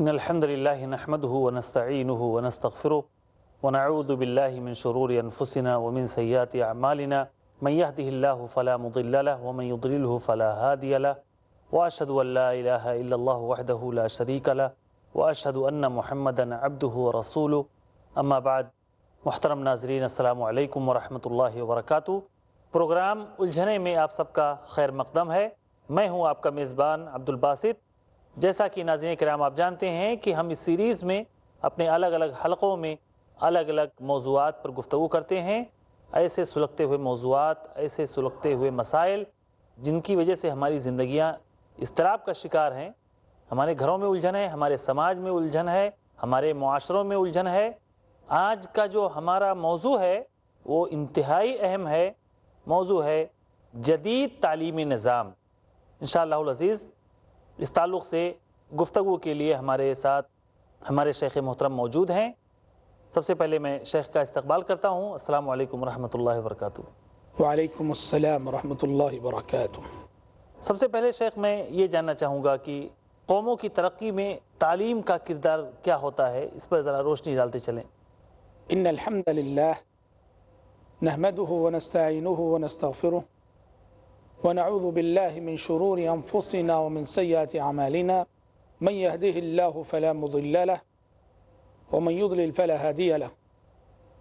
إن الحمد لله نحمده ونستعينه ونستغفره ونعوذ بالله من شرور أنفسنا ومن سيئات أعمالنا من يهده الله فلا مضل له ومن يضلله فلا هادي له وأشهد أن لا إله إلا الله وحده لا شريك له وأشهد أن محمدا عبده ورسوله أما بعد محترم ناظرین السلام علیکم ورحمۃ اللہ وبرکاتہ۔ پروگرام الجھنے میں آپ سب کا خیر مقدم ہے۔ میں ہوں آپ کا میزبان عبدالباسط۔ جیسا کہ ناظرین کرام آپ جانتے ہیں کہ ہم اس سیریز میں اپنے الگ الگ حلقوں میں الگ الگ موضوعات پر گفتگو کرتے ہیں، ایسے سلگتے ہوئے موضوعات، ایسے سلگتے ہوئے مسائل جن کی وجہ سے ہماری زندگیاں اضطراب کا شکار ہیں، ہمارے گھروں میں الجھن ہے، ہمارے سماج میں الجھن ہے، ہمارے معاشروں میں الجھن ہے۔ آج کا جو ہمارا موضوع ہے وہ انتہائی اہم ہے، موضوع ہے جدید تعلیمی نظام۔ انشاءاللہ العزیز اس تعلق سے گفتگو کے لیے ہمارے ساتھ ہمارے شیخ محترم موجود ہیں۔ سب سے پہلے میں شیخ کا استقبال کرتا ہوں۔ السلام علیکم ورحمۃ اللہ وبرکاتہ۔ وعلیکم السلام ورحمۃ اللہ وبرکاتہ۔ سب سے پہلے شیخ میں یہ جاننا چاہوں گا کہ قوموں کی ترقی میں تعلیم کا کردار کیا ہوتا ہے، اس پر ذرا روشنی ڈالتے چلیں۔ ان الحمد للہ نحمده ونستعینه ونستغفره ونعوذ باللہ من شرور انفسنا ومن سیئات اعمالنا من يهده الله فلا مضل له ومن يضلل فلا هادي له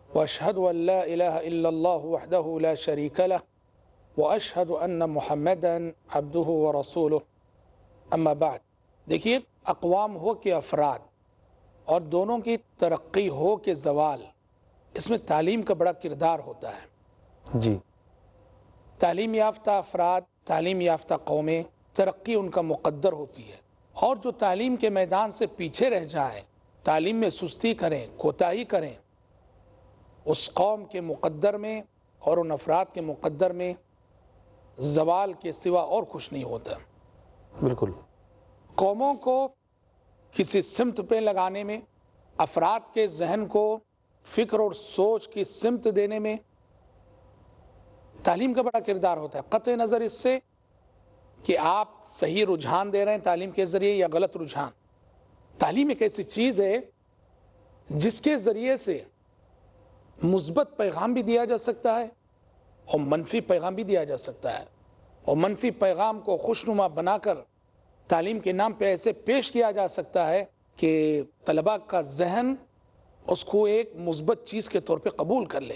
واشهد ان لا اله الا الله وحده لا شريك له واشهد ان محمدا عبده ورسوله اما بعد۔ دیکھیے، اقوام ہو کہ افراد اور دونوں کی ترقی ہو کہ زوال، اس میں تعلیم کا بڑا کردار ہوتا ہے۔ جی، تعلیم یافتہ افراد، تعلیم یافتہ قومیں، ترقی ان کا مقدر ہوتی ہے، اور جو تعلیم کے میدان سے پیچھے رہ جائیں، تعلیم میں سستی کریں، کوتاہی کریں، اس قوم کے مقدر میں اور ان افراد کے مقدر میں زوال کے سوا اور کچھ نہیں ہوتا۔ بالکل۔ قوموں کو کسی سمت پہ لگانے میں، افراد کے ذہن کو فکر اور سوچ کی سمت دینے میں تعلیم کا بڑا کردار ہوتا ہے، قطع نظر اس سے کہ آپ صحیح رجحان دے رہے ہیں تعلیم کے ذریعے یا غلط رجحان۔ تعلیم ایک ایسی چیز ہے جس کے ذریعے سے مثبت پیغام بھی دیا جا سکتا ہے اور منفی پیغام بھی دیا جا سکتا ہے، اور منفی پیغام کو خوشنما بنا کر تعلیم کے نام پہ ایسے پیش کیا جا سکتا ہے کہ طلباء کا ذہن اس کو ایک مثبت چیز کے طور پہ قبول کر لے۔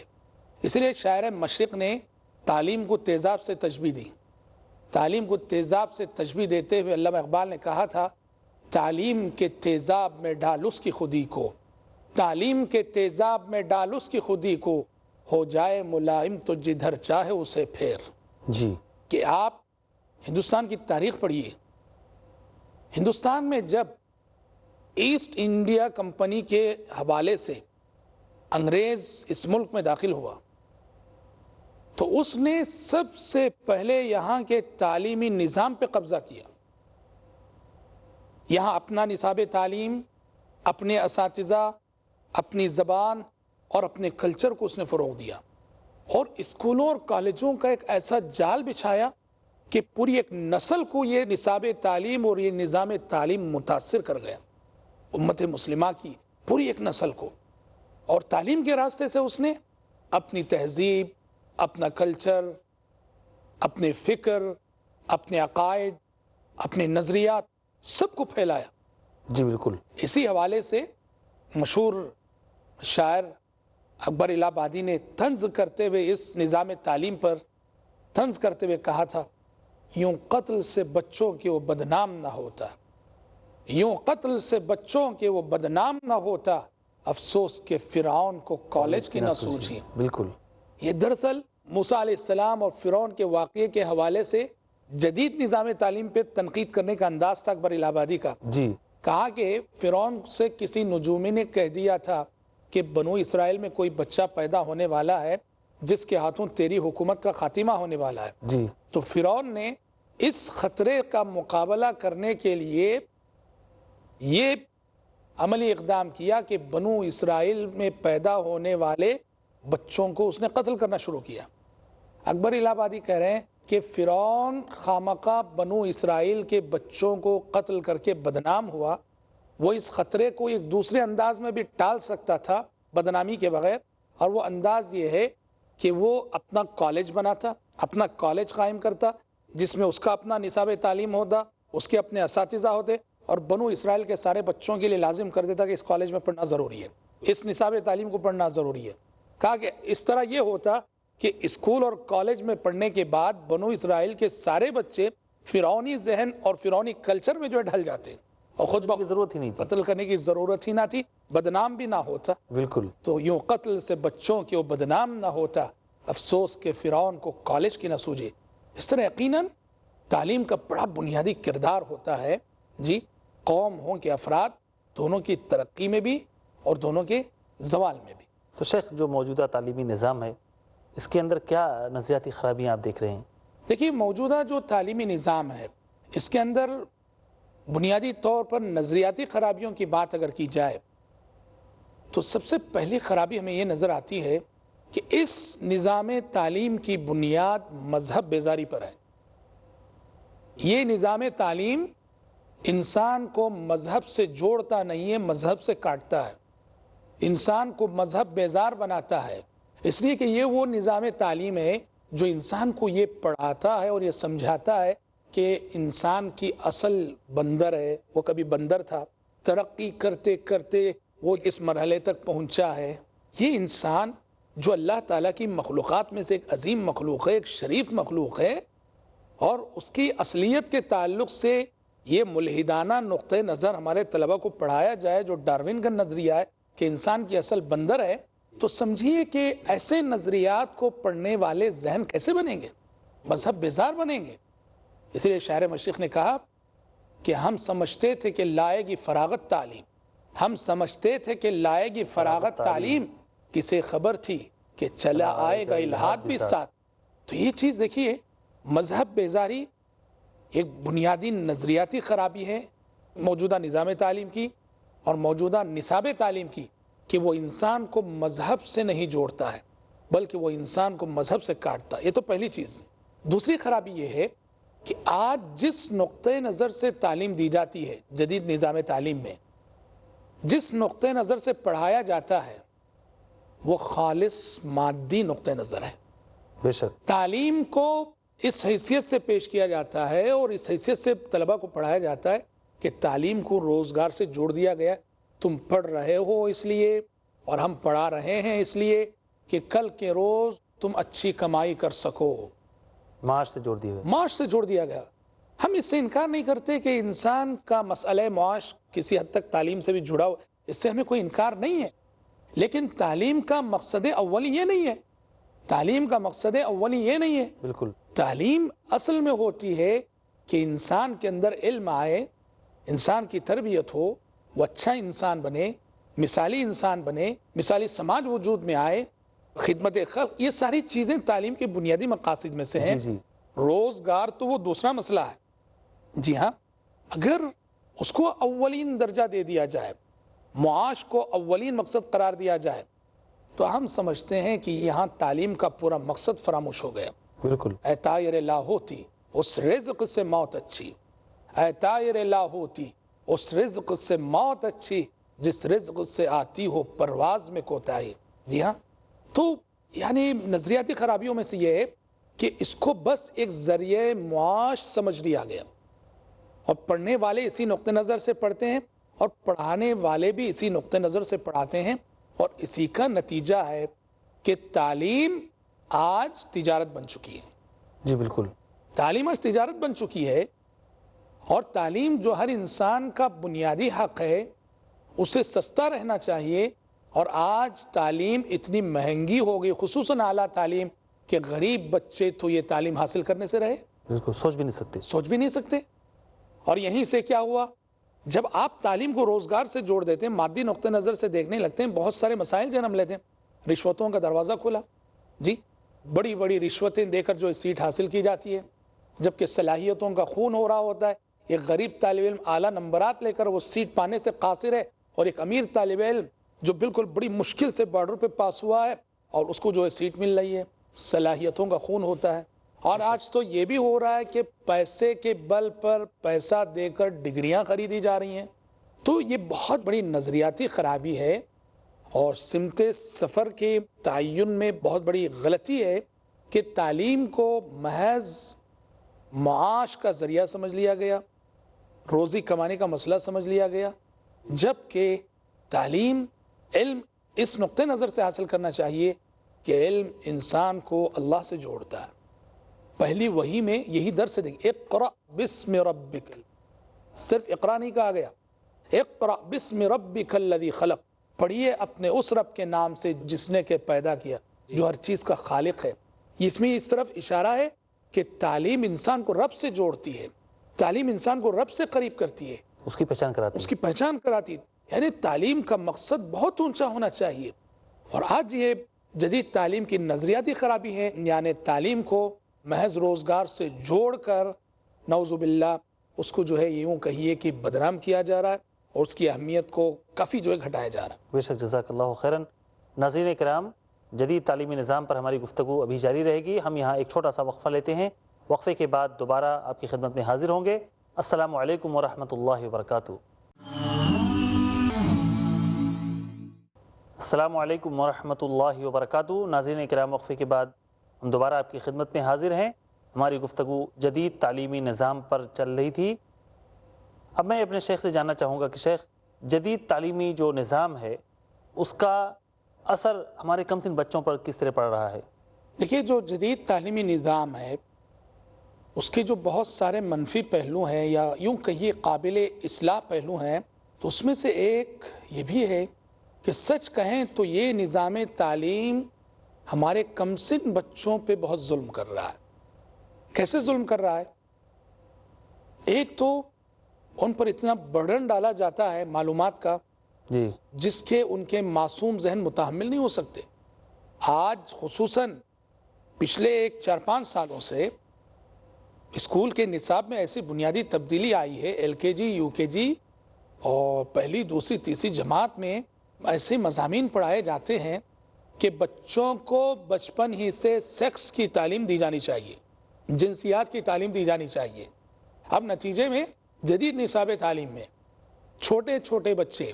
اس لیے شاعر مشرق نے تعلیم کو تیزاب سے تشبیہ دی۔ تعلیم کو تیزاب سے تشبیہ دیتے ہوئے علامہ اقبال نے کہا تھا، تعلیم کے تیزاب میں ڈال اس کی خودی کو، تعلیم کے تیزاب میں ڈال اس کی خودی کو، ہو جائے ملائم تو جدھر چاہے اسے پھیر۔ جی، کہ آپ ہندوستان کی تاریخ پڑھیے۔ ہندوستان میں جب ایسٹ انڈیا کمپنی کے حوالے سے انگریز اس ملک میں داخل ہوا تو اس نے سب سے پہلے یہاں کے تعلیمی نظام پہ قبضہ کیا۔ یہاں اپنا نصاب تعلیم، اپنے اساتذہ، اپنی زبان اور اپنے کلچر کو اس نے فروغ دیا، اور اسکولوں اور کالجوں کا ایک ایسا جال بچھایا کہ پوری ایک نسل کو یہ نصاب تعلیم اور یہ نظام تعلیم متاثر کر گیا، امت مسلمہ کی پوری ایک نسل کو۔ اور تعلیم کے راستے سے اس نے اپنی تہذیب، اپنا کلچر، اپنے فکر، اپنے عقائد، اپنے نظریات سب کو پھیلایا۔ جی بالکل۔ اسی حوالے سے مشہور شاعر اکبر الہ آبادی نے طنز کرتے ہوئے اس نظام تعلیم پر طنز کرتے ہوئے کہا تھا، یوں قتل سے بچوں کے وہ بدنام نہ ہوتا، یوں قتل سے بچوں کے وہ بدنام نہ ہوتا، افسوس کہ فرعون کو کالج کی نہ سوجھی۔ بالکل۔ یہ دراصل موسیٰ علیہ السلام اور فرعون کے واقعے کے حوالے سے جدید نظام تعلیم پہ تنقید کرنے کا انداز تھا اکبر الہ آبادی کا۔ جی، کہا کہ فرعون سے کسی نجومی نے کہہ دیا تھا کہ بنو اسرائیل میں کوئی بچہ پیدا ہونے والا ہے جس کے ہاتھوں تیری حکومت کا خاتمہ ہونے والا ہے۔ جی، تو فرعون نے اس خطرے کا مقابلہ کرنے کے لیے یہ عملی اقدام کیا کہ بنو اسرائیل میں پیدا ہونے والے بچوں کو اس نے قتل کرنا شروع کیا۔ اکبر الہ آبادی کہہ رہے ہیں کہ فرعون خامخواہ بنو اسرائیل کے بچوں کو قتل کر کے بدنام ہوا، وہ اس خطرے کو ایک دوسرے انداز میں بھی ٹال سکتا تھا بدنامی کے بغیر، اور وہ انداز یہ ہے کہ وہ اپنا کالج بناتا، اپنا کالج قائم کرتا جس میں اس کا اپنا نصاب تعلیم ہوتا، اس کے اپنے اساتذہ ہوتے، اور بنو اسرائیل کے سارے بچوں کے لیے لازم کر دیتا کہ اس کالج میں پڑھنا ضروری ہے، اس نصاب تعلیم کو پڑھنا ضروری ہے۔ کہا کہ اس طرح یہ ہوتا کہ اسکول اور کالج میں پڑھنے کے بعد بنو اسرائیل کے سارے بچے فرعونی ذہن اور فرعونی کلچر میں جو ہے ڈھل جاتے، اور خود کی ضرورت ہی نہیں تھی، قتل کرنے کی ضرورت ہی نہ تھی، بدنام بھی نہ ہوتا۔ بالکل۔ تو یوں قتل سے بچوں کی وہ بدنام نہ ہوتا، افسوس کہ فرعون کو کالج کی نہ سوجے۔ اس طرح یقیناً تعلیم کا بڑا بنیادی کردار ہوتا ہے جی، قوم ہوں کہ افراد، دونوں کی ترقی میں بھی اور دونوں کے زوال میں بھی۔ تو شیخ، جو موجودہ تعلیمی نظام ہے اس کے اندر کیا نظریاتی خرابیاں آپ دیکھ رہے ہیں؟ دیکھیے، موجودہ جو تعلیمی نظام ہے اس کے اندر بنیادی طور پر نظریاتی خرابیوں کی بات اگر کی جائے تو سب سے پہلی خرابی ہمیں یہ نظر آتی ہے کہ اس نظام تعلیم کی بنیاد مذہب بیزاری پر ہے۔ یہ نظام تعلیم انسان کو مذہب سے جوڑتا نہیں ہے، مذہب سے کاٹتا ہے، انسان کو مذہب بیزار بناتا ہے، اس لیے کہ یہ وہ نظام تعلیم ہے جو انسان کو یہ پڑھاتا ہے اور یہ سمجھاتا ہے کہ انسان کی اصل بندر ہے، وہ کبھی بندر تھا، ترقی کرتے کرتے وہ اس مرحلے تک پہنچا ہے۔ یہ انسان جو اللہ تعالیٰ کی مخلوقات میں سے ایک عظیم مخلوق ہے، ایک شریف مخلوق ہے، اور اس کی اصلیت کے تعلق سے یہ ملحدانہ نقطہ نظر ہمارے طلبہ کو پڑھایا جائے جو ڈارون کا نظریہ ہے کہ انسان کی اصل بندر ہے، تو سمجھیے کہ ایسے نظریات کو پڑھنے والے ذہن کیسے بنیں گے؟ مذہب بیزار بنیں گے۔ اس لیے شاعر مشرق نے کہا کہ ہم سمجھتے تھے کہ لائے گی فراغت تعلیم، ہم سمجھتے تھے کہ لائے گی فراغت تعلیم، کسے خبر تھی کہ چلا آئے گا الہاد بھی ساتھ۔ تو یہ چیز دیکھیے، مذہب بیزاری ایک بنیادی نظریاتی خرابی ہے موجودہ نظام تعلیم کی اور موجودہ نصاب تعلیم کی، کہ وہ انسان کو مذہب سے نہیں جوڑتا ہے بلکہ وہ انسان کو مذہب سے کاٹتا ہے۔ یہ تو پہلی چیز۔ دوسری خرابی یہ ہے کہ آج جس نقطۂ نظر سے تعلیم دی جاتی ہے، جدید نظام تعلیم میں جس نقطۂ نظر سے پڑھایا جاتا ہے وہ خالص مادی نقطۂ نظر ہے۔ بے شک تعلیم کو اس حیثیت سے پیش کیا جاتا ہے اور اس حیثیت سے طلبہ کو پڑھایا جاتا ہے کہ تعلیم کو روزگار سے جوڑ دیا گیا، تم پڑھ رہے ہو اس لیے اور ہم پڑھا رہے ہیں اس لیے کہ کل کے روز تم اچھی کمائی کر سکو۔ معاش سے جوڑ دیا گیا، معاش سے جوڑ دیا گیا۔ ہم اس سے انکار نہیں کرتے کہ انسان کا مسئلہ معاش کسی حد تک تعلیم سے بھی جڑا ہو، اس سے ہمیں کوئی انکار نہیں ہے، لیکن تعلیم کا مقصد اولی یہ نہیں ہے، تعلیم کا مقصد اولی یہ نہیں ہے۔ بالکل۔ تعلیم اصل میں ہوتی ہے کہ انسان کے اندر علم آئے، انسان کی تربیت ہو، وہ اچھا انسان بنے، مثالی انسان بنے، مثالی سماج وجود میں آئے، خدمت خلق، یہ ساری چیزیں تعلیم کے بنیادی مقاصد میں سے ہیں۔ جی روزگار تو وہ دوسرا مسئلہ ہے۔ جی ہاں، اگر اس کو اولین درجہ دے دیا جائے، معاش کو اولین مقصد قرار دیا جائے، تو ہم سمجھتے ہیں کہ یہاں تعلیم کا پورا مقصد فراموش ہو گیا۔ بالکل۔ اے طائر لاہوتی اس رزق سے موت اچھی، اے طائر لاہوتی اس رزق سے موت اچھی، جس رزق سے آتی ہو پرواز میں کوتاہی۔ جی ہاں، تو یعنی نظریاتی خرابیوں میں سے یہ ہے کہ اس کو بس ایک ذریعہ معاش سمجھ لیا گیا، اور پڑھنے والے اسی نقطہ نظر سے پڑھتے ہیں اور پڑھانے والے بھی اسی نقطہ نظر سے پڑھاتے ہیں، اور اسی کا نتیجہ ہے کہ تعلیم آج تجارت بن چکی ہے۔ جی بالکل۔ تعلیم آج تجارت بن چکی ہے، اور تعلیم جو ہر انسان کا بنیادی حق ہے، اسے سستا رہنا چاہیے، اور آج تعلیم اتنی مہنگی ہو گئی، خصوصاً اعلیٰ تعلیم، کہ غریب بچے تو یہ تعلیم حاصل کرنے سے رہے، بالکل سوچ بھی نہیں سکتے، سوچ بھی نہیں سکتے۔ اور یہیں سے کیا ہوا، جب آپ تعلیم کو روزگار سے جوڑ دیتے ہیں، مادی نقطہ نظر سے دیکھنے لگتے ہیں، بہت سارے مسائل جنم لیتے ہیں۔ رشوتوں کا دروازہ کھلا، جی، بڑی بڑی رشوتیں دے کر جو سیٹ حاصل کی جاتی ہے، جبکہ صلاحیتوں کا خون ہو رہا ہوتا ہے۔ ایک غریب طالب علم اعلیٰ نمبرات لے کر وہ سیٹ پانے سے قاصر ہے، اور ایک امیر طالب علم جو بالکل بڑی مشکل سے بارڈر پہ پاس ہوا ہے اور اس کو جو ہے سیٹ مل رہی ہے۔ صلاحیتوں کا خون ہوتا ہے۔ اور آج تو یہ بھی ہو رہا ہے کہ پیسے کے بل پر پیسہ دے کر ڈگریاں خریدی جا رہی ہیں۔ تو یہ بہت بڑی نظریاتی خرابی ہے اور سمت سفر کے تعین میں بہت بڑی غلطی ہے کہ تعلیم کو محض معاش کا ذریعہ سمجھ لیا گیا، روزی کمانے کا مسئلہ سمجھ لیا گیا، جبکہ تعلیم علم اس نقطہ نظر سے حاصل کرنا چاہیے کہ علم انسان کو اللہ سے جوڑتا ہے۔ پہلی وحی میں یہی درس ہے، اقرأ بسم ربک، صرف اقرا نہیں کہا گیا، اقرأ بسم ربک الذی خلق، پڑھیے اپنے اس رب کے نام سے جس نے کہ پیدا کیا، جو ہر چیز کا خالق ہے۔ اس میں اس طرف اشارہ ہے کہ تعلیم انسان کو رب سے جوڑتی ہے، تعلیم انسان کو رب سے قریب کرتی ہے، اس کی پہچان کراتی اس کی پہچان کراتی ہے۔ یعنی تعلیم کا مقصد بہت اونچا ہونا چاہیے، اور آج یہ جدید تعلیم کی نظریاتی خرابی ہے، یعنی تعلیم کو محض روزگار سے جوڑ کر نعوذ باللہ اس کو جو ہے یوں کہیے کہ بدنام کیا جا رہا ہے، اور اس کی اہمیت کو کافی جو ہے گھٹایا جا رہا ہے۔ بے شک، جزاک اللہ خیراً۔ ناظرین کرام، جدید تعلیمی نظام پر ہماری گفتگو ابھی جاری رہے گی۔ ہم یہاں ایک چھوٹا سا وقفہ لیتے ہیں، وقفے کے بعد دوبارہ آپ کی خدمت میں حاضر ہوں گے۔ السلام علیکم ورحمۃ اللہ وبرکاتہ۔ السلام علیکم ورحمۃ اللہ وبرکاتہ۔ ناظرین کرام، وقفے کے بعد ہم دوبارہ آپ کی خدمت میں حاضر ہیں۔ ہماری گفتگو جدید تعلیمی نظام پر چل رہی تھی۔ اب میں اپنے شیخ سے جاننا چاہوں گا کہ شیخ، جدید تعلیمی جو نظام ہے اس کا اثر ہمارے کم سن بچوں پر کس طرح پڑ رہا ہے؟ دیکھیے، جو جدید تعلیمی نظام ہے اس کے جو بہت سارے منفی پہلو ہیں، یا یوں کہیے قابل اصلاح پہلو ہیں، تو اس میں سے ایک یہ بھی ہے کہ سچ کہیں تو یہ نظام تعلیم ہمارے کم سن بچوں پہ بہت ظلم کر رہا ہے۔ کیسے ظلم کر رہا ہے؟ ایک تو ان پر اتنا برڈن ڈالا جاتا ہے معلومات کا جی، جس کے ان کے معصوم ذہن متحمل نہیں ہو سکتے۔ آج خصوصاً پچھلے 4-5 سالوں سے اسکول کے نصاب میں ایسی بنیادی تبدیلی آئی ہے، ایل کے جی، یو کے جی اور پہلی، دوسری، تیسری جماعت میں ایسے مضامین پڑھائے جاتے ہیں کہ بچوں کو بچپن ہی سے سیکس کی تعلیم دی جانی چاہیے، جنسیات کی تعلیم دی جانی چاہیے۔ اب نتیجے میں جدید نصاب تعلیم میں چھوٹے چھوٹے بچے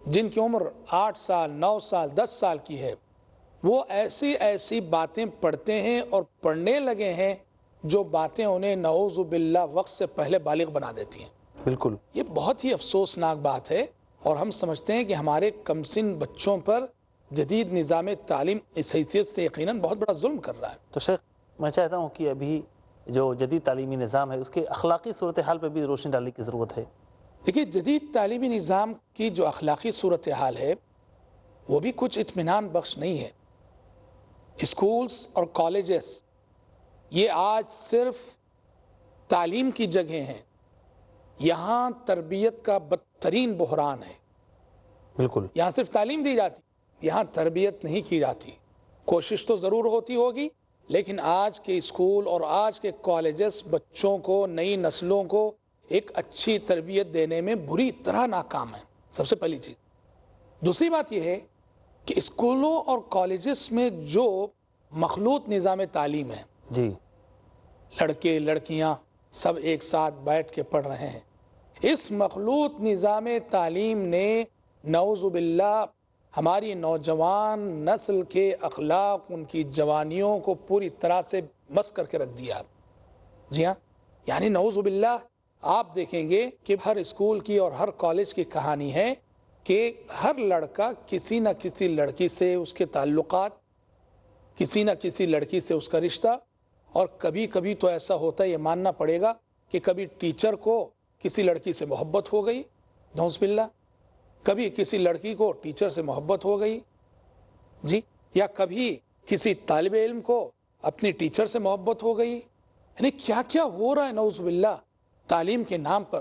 جن کی عمر 8 سال، 9 سال، 10 سال کی ہے، وہ ایسی ایسی باتیں پڑھتے ہیں اور پڑھنے لگے ہیں جو باتیں انہیں نعوذ باللہ وقت سے پہلے بالغ بنا دیتی ہیں۔ بالکل، یہ بہت ہی افسوسناک بات ہے، اور ہم سمجھتے ہیں کہ ہمارے کمسن بچوں پر جدید نظام تعلیم اس حیثیت سے یقیناً بہت بڑا ظلم کر رہا ہے۔ تو شیخ، میں چاہتا ہوں کہ ابھی جو جدید تعلیمی نظام ہے اس کے اخلاقی صورتحال پہ بھی روشنی ڈالنے کی ضرورت ہے۔ دیکھیے، جدید تعلیمی نظام کی جو اخلاقی صورتحال ہے وہ بھی کچھ اطمینان بخش نہیں ہے۔ اسکولز اور کالجز یہ آج صرف تعلیم کی جگہ ہیں، یہاں تربیت کا بدترین بحران ہے۔ بالکل، یہاں صرف تعلیم دی جاتی، یہاں تربیت نہیں کی جاتی۔ کوشش تو ضرور ہوتی ہوگی، لیکن آج کے اسکول اور آج کے کالجز بچوں کو، نئی نسلوں کو ایک اچھی تربیت دینے میں بری طرح ناکام ہیں، سب سے پہلی چیز۔ دوسری بات یہ ہے کہ اسکولوں اور کالجز میں جو مخلوط نظام تعلیم ہے، جی، لڑکے لڑکیاں سب ایک ساتھ بیٹھ کے پڑھ رہے ہیں، اس مخلوط نظام تعلیم نے نعوذ باللہ ہماری نوجوان نسل کے اخلاق، ان کی جوانیوں کو پوری طرح سے مس کر کے رکھ دیا۔ جی ہاں، یعنی نعوذ باللہ آپ دیکھیں گے کہ ہر اسکول کی اور ہر کالج کی کہانی ہے کہ ہر لڑکا کسی نہ کسی لڑکی سے اس کے تعلقات، کسی نہ کسی لڑکی سے اس کا رشتہ، اور کبھی کبھی تو ایسا ہوتا ہے، یہ ماننا پڑے گا کہ کبھی ٹیچر کو کسی لڑکی سے محبت ہو گئی، نعوذ باللہ، کبھی کسی لڑکی کو ٹیچر سے محبت ہو گئی، جی، یا کبھی کسی طالب علم کو اپنی ٹیچر سے محبت ہو گئی۔ یعنی کیا کیا ہو رہا ہے نعوذ باللہ تعلیم کے نام پر۔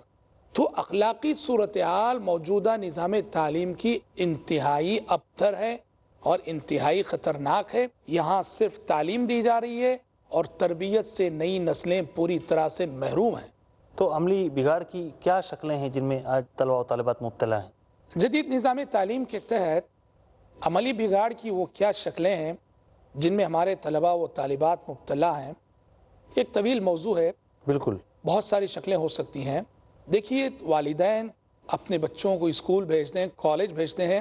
تو اخلاقی صورتحال موجودہ نظام تعلیم کی انتہائی ابتر ہے اور انتہائی خطرناک ہے۔ یہاں صرف تعلیم دی جا رہی ہے اور تربیت سے نئی نسلیں پوری طرح سے محروم ہیں۔ تو عملی بگاڑ کی کیا شکلیں ہیں جن میں آج طلبہ و طالبات مبتلا ہیں؟ جدید نظام تعلیم کے تحت عملی بگاڑ کی وہ کیا شکلیں ہیں جن میں ہمارے طلبہ و طالبات مبتلا ہیں، ایک طویل موضوع ہے، بالکل، بہت ساری شکلیں ہو سکتی ہیں۔ دیکھیے، والدین اپنے بچوں کو اسکول بھیجتے ہیں، کالج بھیجتے ہیں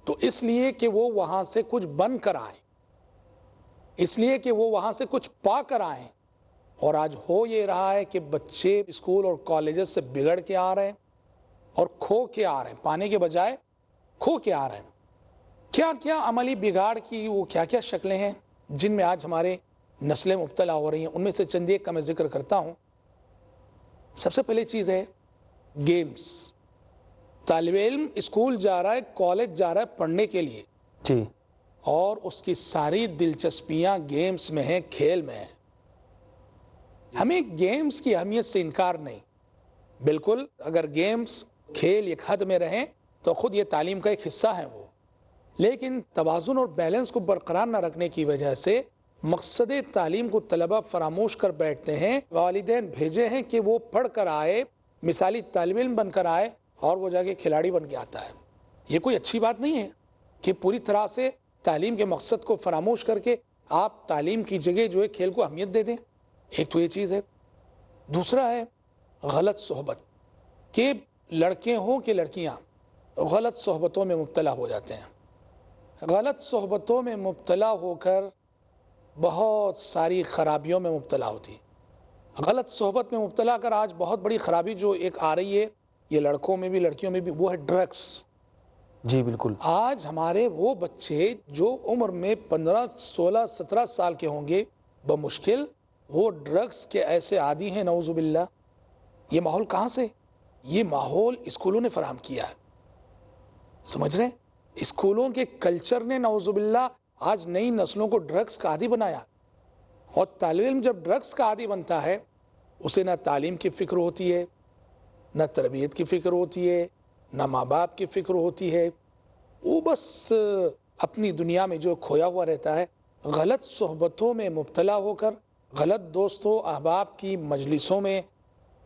تو اس لیے کہ وہ وہاں سے کچھ بن کر آئیں، اس لیے کہ وہ وہاں سے کچھ پا کر آئیں، اور آج ہو یہ رہا ہے کہ بچے اسکول اور کالجز سے بگڑ کے آ رہے ہیں اور کھو کے آ رہے ہیں، پانے کے بجائے کھو کے آ رہے ہیں۔ کیا کیا عملی بگاڑ کی وہ کیا کیا شکلیں ہیں جن میں آج ہمارے نسلیں مبتلا ہو رہی ہیں، ان میں سے چند ایک کا میں ذکر کرتا ہوں۔ سب سے پہلی چیز ہے گیمز۔ طالب علم اسکول جا رہا ہے، کالج جا رہا ہے پڑھنے کے لیے، جی اور اس کی ساری دلچسپیاں گیمز میں ہیں، کھیل میں ہیں۔ ہمیں گیمز کی اہمیت سے انکار نہیں، بالکل اگر گیمز کھیل ایک حد میں رہیں تو خود یہ تعلیم کا ایک حصہ ہے وہ، لیکن توازن اور بیلنس کو برقرار نہ رکھنے کی وجہ سے مقصد تعلیم کو طلبہ فراموش کر بیٹھتے ہیں۔ والدین بھیجے ہیں کہ وہ پڑھ کر آئے، مثالی طالب علم بن کر آئے، اور وہ جا کے کھلاڑی بن کے آتا ہے۔ یہ کوئی اچھی بات نہیں ہے کہ پوری طرح سے تعلیم کے مقصد کو فراموش کر کے آپ تعلیم کی جگہ جو ہے کھیل کو اہمیت دے دیں۔ ایک تو یہ چیز ہے۔ دوسرا ہے غلط صحبت، کہ لڑکے ہوں کہ لڑکیاں غلط صحبتوں میں مبتلا ہو جاتے ہیں، غلط صحبتوں میں مبتلا ہو کر بہت ساری خرابیوں میں مبتلا ہوتی ہے۔ غلط صحبت میں مبتلا کر آج بہت بڑی خرابی جو ایک آ رہی ہے، یہ لڑکوں میں بھی لڑکیوں میں بھی، وہ ہے ڈرگس۔ جی بالکل۔ آج ہمارے وہ بچے جو عمر میں 15 16 17 سال کے ہوں گے، بمشکل وہ ڈرگس کے ایسے عادی ہیں، نعوذ باللہ۔ یہ ماحول کہاں سے؟ یہ ماحول اسکولوں نے فراہم کیا ہے، سمجھ رہے ہیں؟ اسکولوں کے کلچر نے نعوذ باللہ آج نئی نسلوں کو ڈرگس کا عادی بنایا، اور طالب علم جب ڈرگس کا عادی بنتا ہے اسے نہ تعلیم کی فکر ہوتی ہے، نہ تربیت کی فکر ہوتی ہے، نہ ماں باپ کی فکر ہوتی ہے، وہ بس اپنی دنیا میں جو کھویا ہوا رہتا ہے۔ غلط صحبتوں میں مبتلا ہو کر، غلط دوستوں احباب کی مجلسوں میں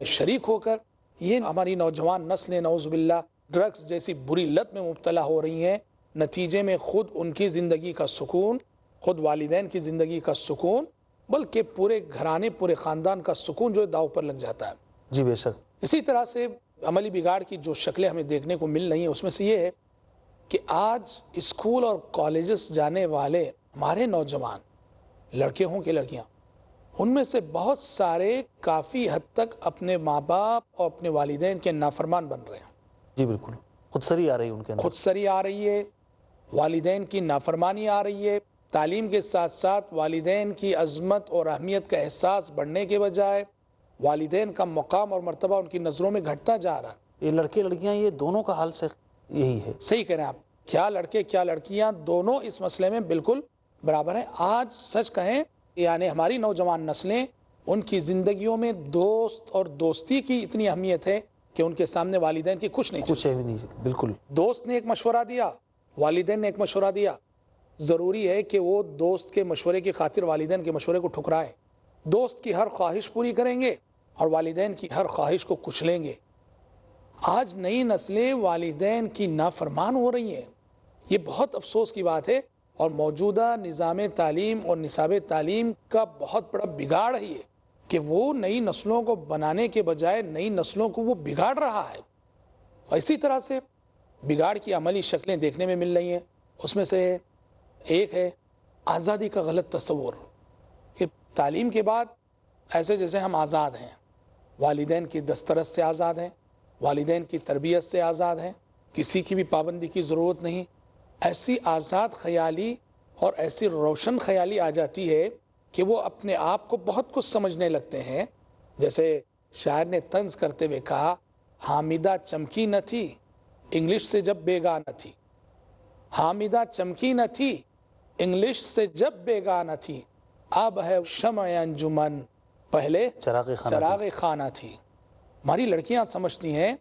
شریک ہو کر، یہ ہماری نوجوان نسلیں نعوذ باللہ ڈرگس جیسی بری لت میں مبتلا ہو رہی ہیں۔ نتیجے میں خود ان کی زندگی کا سکون، خود والدین کی زندگی کا سکون، بلکہ پورے گھرانے پورے خاندان کا سکون جو ہے داؤ پر لگ جاتا ہے۔ جی بے شک۔ اسی طرح سے عملی بگاڑ کی جو شکلیں ہمیں دیکھنے کو مل رہی ہیں اس میں سے یہ ہے کہ آج اسکول اور کالجز جانے والے ہمارے نوجوان، لڑکے ہوں کہ لڑکیاں، ان میں سے بہت سارے کافی حد تک اپنے ماں باپ اور اپنے والدین کے نافرمان بن رہے ہیں۔ جی بالکل، خود سری آ رہی ہے ان کے اندر، خود سری آ رہی ہے، والدین کی نافرمانی آ رہی ہے۔ تعلیم کے ساتھ ساتھ والدین کی عظمت اور اہمیت کا احساس بڑھنے کے بجائے والدین کا مقام اور مرتبہ ان کی نظروں میں گھٹتا جا رہا ہے۔ یہ لڑکے لڑکیاں یہ دونوں کا حال شیخ یہی ہے۔ صحیح کہہ رہے ہیں آپ، کیا لڑکے کیا لڑکیاں دونوں اس مسئلے میں بالکل برابر ہیں۔ آج سچ کہیں یعنی ہماری نوجوان نسلیں، ان کی زندگیوں میں دوست اور دوستی کی اتنی اہمیت ہے کہ ان کے سامنے والدین کی کچھ نہیں چلتی۔ کچھ بھی نہیں، بالکل۔ دوست نے ایک مشورہ دیا، والدین نے ایک مشورہ دیا، ضروری ہے کہ وہ دوست کے مشورے کی خاطر والدین کے مشورے کو ٹھکرائے۔ دوست کی ہر خواہش پوری کریں گے اور والدین کی ہر خواہش کو کچلیں گے۔ آج نئی نسلیں والدین کی نافرمان ہو رہی ہیں، یہ بہت افسوس کی بات ہے، اور موجودہ نظام تعلیم اور نصاب تعلیم کا بہت بڑا بگاڑ ہے یہ کہ وہ نئی نسلوں کو بنانے کے بجائے نئی نسلوں کو وہ بگاڑ رہا ہے۔ اور اسی طرح سے بگاڑ کی عملی شکلیں دیکھنے میں مل رہی ہیں، اس میں سے ایک ہے آزادی کا غلط تصور، کہ تعلیم کے بعد ایسے جیسے ہم آزاد ہیں، والدین کی دسترس سے آزاد ہیں، والدین کی تربیت سے آزاد ہیں، کسی کی بھی پابندی کی ضرورت نہیں۔ ایسی آزاد خیالی اور ایسی روشن خیالی آ جاتی ہے کہ وہ اپنے آپ کو بہت کچھ سمجھنے لگتے ہیں۔ جیسے شاعر نے طنز کرتے ہوئے کہا، حامدہ چمکی نہ تھی انگلش سے جب بیگانہ تھی، حامدہ چمکی نہ تھی انگلش سے جب بیگانہ تھی، اب ہے شمع انجمن پہلے چراغ خانہ تھی۔ ہماری لڑکیاں سمجھتی ہیں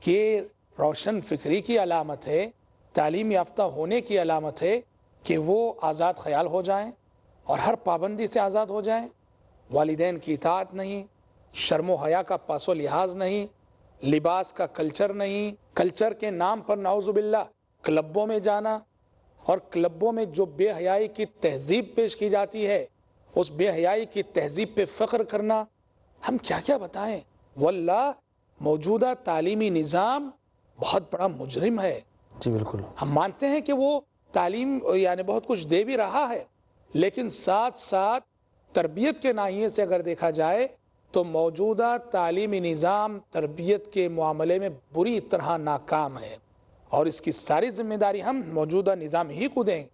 کہ روشن فکری کی علامت ہے، تعلیم یافتہ ہونے کی علامت ہے کہ وہ آزاد خیال ہو جائیں اور ہر پابندی سے آزاد ہو جائیں، والدین کی اطاعت نہیں، شرم و حیا کا پاس و لحاظ نہیں، لباس کا کلچر نہیں، کلچر کے نام پر نعوذ باللہ کلبوں میں جانا، اور کلبوں میں جو بے حیائی کی تہذیب پیش کی جاتی ہے اس بے حیائی کی تہذیب پہ فخر کرنا۔ ہم کیا کیا بتائیں، واللہ موجودہ تعلیمی نظام بہت بڑا مجرم ہے. جی بالکل. ہم مانتے ہیں کہ وہ تعلیم یعنی بہت کچھ دے بھی رہا ہے، لیکن ساتھ ساتھ تربیت کے ناحیے سے اگر دیکھا جائے تو موجودہ تعلیمی نظام تربیت کے معاملے میں بری طرح ناکام ہے، اور اس کی ساری ذمہ داری ہم موجودہ نظام ہی کو دیں گے،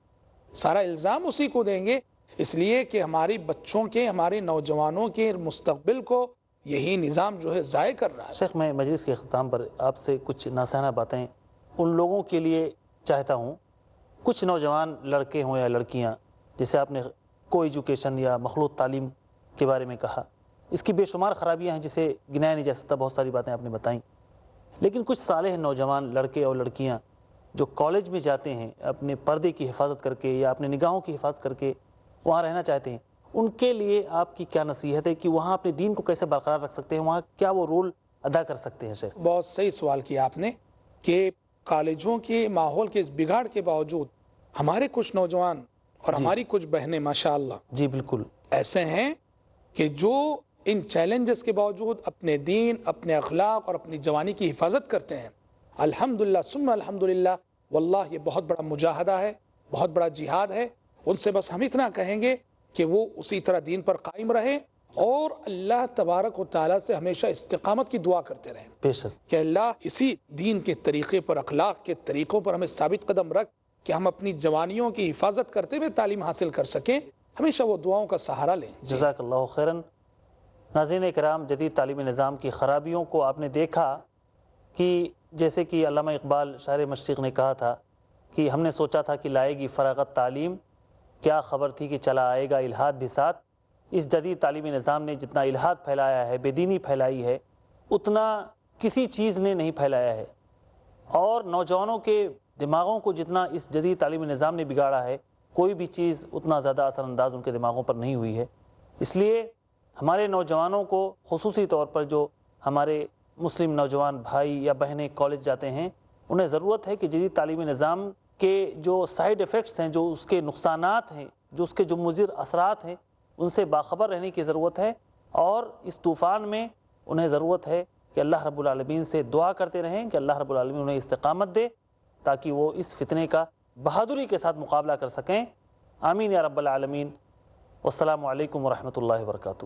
سارا الزام اسی کو دیں گے، اس لیے کہ ہماری بچوں کے، ہمارے نوجوانوں کے مستقبل کو یہی نظام جو ہے ضائع کر رہا ہے. شیخ، میں مجلس کے اختتام پر آپ سے کچھ ناصحانہ باتیں ان لوگوں کے لیے چاہتا ہوں، کچھ نوجوان لڑکے ہوں یا لڑکیاں، جیسے آپ نے کو ایجوکیشن یا مخلوط تعلیم کے بارے میں کہا، اس کی بے شمار خرابیاں ہیں جسے گنایا نہیں جا سکتا، بہت ساری باتیں آپ نے بتائیں، لیکن کچھ صالح نوجوان لڑکے اور لڑکیاں جو کالج میں جاتے ہیں اپنے پردے کی حفاظت کر کے یا اپنے نگاہوں کی حفاظت کر کے وہاں رہنا چاہتے ہیں، ان کے لیے آپ کی کیا نصیحت ہے کہ وہاں اپنے دین کو کیسے برقرار رکھ سکتے ہیں، وہاں کیا وہ رول ادا کر سکتے ہیں؟ شیخ، بہت صحیح سوال کیا آپ نے کہ کالجوں کے ماحول کے اس بگاڑ کے باوجود ہمارے کچھ نوجوان اور ہماری کچھ بہنیں ماشاءاللہ جی بالکل ایسے ہیں کہ جو ان چیلنجز کے باوجود اپنے دین، اپنے اخلاق اور اپنی جوانی کی حفاظت کرتے ہیں. الحمدللہ ثم الحمدللہ، واللہ یہ بہت بڑا مجاہدہ ہے، بہت بڑا جہاد ہے. ان سے بس ہم اتنا کہیں گے کہ وہ اسی طرح دین پر قائم رہیں اور اللہ تبارک و تعالیٰ سے ہمیشہ استقامت کی دعا کرتے رہیں. بے شک کہ اللہ اسی دین کے طریقے پر، اخلاق کے طریقوں پر ہمیں ثابت قدم رکھ کہ ہم اپنی جوانیوں کی حفاظت کرتے ہوئے تعلیم حاصل کر سکیں. ہمیشہ وہ دعاؤں کا سہارا لیں. جزاک اللہ خیراً. ناظرین کرام، جدید تعلیمی نظام کی خرابیوں کو آپ نے دیکھا کہ جیسے کہ علامہ اقبال شاعر مشرق نے کہا تھا کہ ہم نے سوچا تھا کہ لائے گی فراغت تعلیم، کیا خبر تھی کہ چلا آئے گا الہاد بھی ساتھ. اس جدید تعلیمی نظام نے جتنا الہاد پھیلایا ہے، بے دینی پھیلائی ہے، اتنا کسی چیز نے نہیں پھیلایا ہے، اور نوجوانوں کے دماغوں کو جتنا اس جدید تعلیمی نظام نے بگاڑا ہے، کوئی بھی چیز اتنا زیادہ اثر انداز ان کے دماغوں پر نہیں ہوئی ہے. اس لیے ہمارے نوجوانوں کو، خصوصی طور پر جو ہمارے مسلم نوجوان بھائی یا بہنیں کالج جاتے ہیں، انہیں ضرورت ہے کہ جدید تعلیمی نظام کے جو سائیڈ ایفیکٹس ہیں، جو اس کے نقصانات ہیں، جو اس کے جو مضر اثرات ہیں، ان سے باخبر رہنے کی ضرورت ہے، اور اس طوفان میں انہیں ضرورت ہے کہ اللہ رب العالمین سے دعا کرتے رہیں کہ اللہ رب العالمین انہیں استقامت دے تاکہ وہ اس فتنے کا بہادری کے ساتھ مقابلہ کر سکیں. آمین یا رب العالمین. والسلام علیکم ورحمۃ اللہ وبرکاتہ.